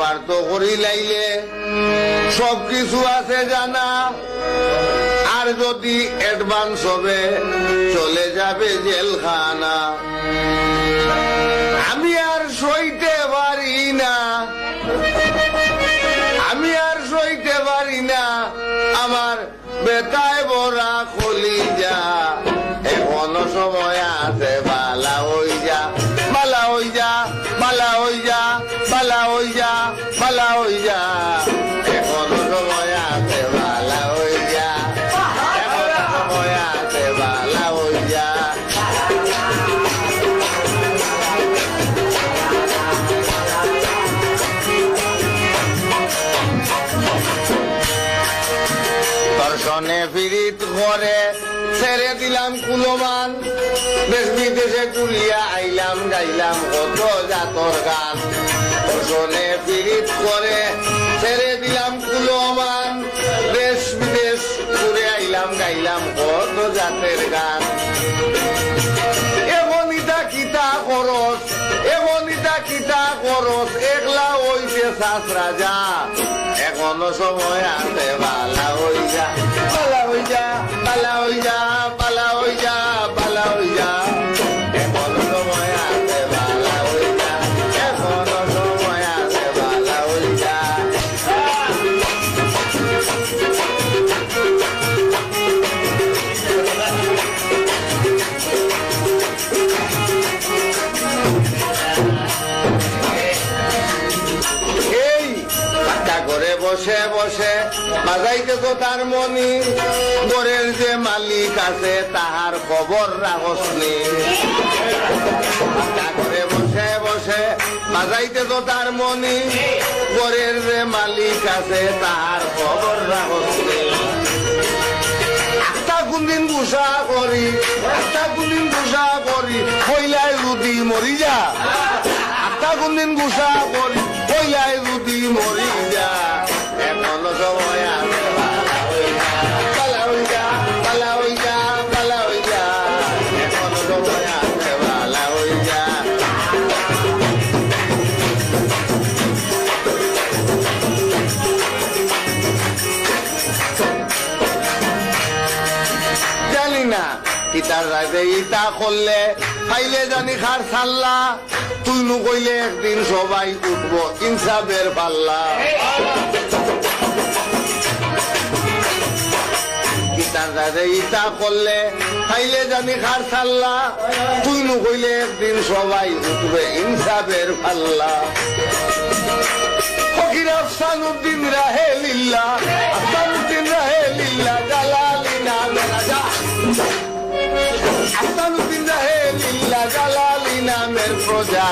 ব্যবহার তো করি লাইলে সবকিছু আছে জানা, আর যদি অ্যাডভান্স হবে চলে যাবে জেলখানা। আমি আর সইতে পারি না, আমি আর সইতে পারি না, আমার বেতায় ভরা কলিজা। এখনো সময় আছে, বালা হই যা, বালা হই যা, বালা হই যা, বালা হই যা, বালা হই যা। এখনো সময় আছে, বালা হই যা, এখনো সময় আছে, বালা হই যা। দর্শনে ফিরিত ঘরে ছেড়ে দিলাম কুলমান, দেশ বিদেশে কুলিয়া আইলাম গাইলাম কত জাতর গান। দর্শনে ফিরিত করে ছেড়ে দিলাম কুলমান, দেশ বিদেশ ঘুরে আইলাম গাইলাম কত জাতের গান। এমনিতা কিতা করস, এমনিতা কিতা করস, একলা হইতে শাস রাজা। এখনো সময় আছে, বালা হই যা, বালা হই যা, বালা হই যা, বালা হই যা, বালা হই যা। এখনো সময় আছে, বালা হই যা, এখনো সময় আছে, বালা হই যা। ঘরে বসে বসে বাজাইতেছ তার মনি, ঘরের যে মালিক আছে তাহার খবর রাখসনি। ঘরে বসে বসে বাজাইতেছ তার মনি, ঘরের যে মালিক আছে তাহার খবর রাখসনি। একটা কোনদিন গুসা করি, একটা কোনদিন গুসা করি, কইলায় যদি মরি যা। একটা কোনদিন গুসা করি, কইলায় যদি মরি যা। এখনো সময় আছে, বালা হই যা, বালা হই যা, বালা হই যা, বালা হই যা। এখনো সময় আছে, বালা হই যা। জানি না ইতার রাইতে ইতা করলে খাইলে জানি খার ছাল্লা, তুই নু কইলে একদিন সবাই উঠবো ইনসাফের পাল্লা। ইতার রাইতে ইতা করলে খাইলে জানি খার ছাল্লা, তুই নু কইলে একদিন সবাই উঠবে ইনসাফের পাল্লা। ফকির আফসানুদ্দিন রাহে লিল্লাহ, আফসানুদ্দিন রাহে লিল্লাহ, জালালিনা রাজা। আফসানুদ্দিন রাহে লিল্লাহ, জালালি নামের প্রজা।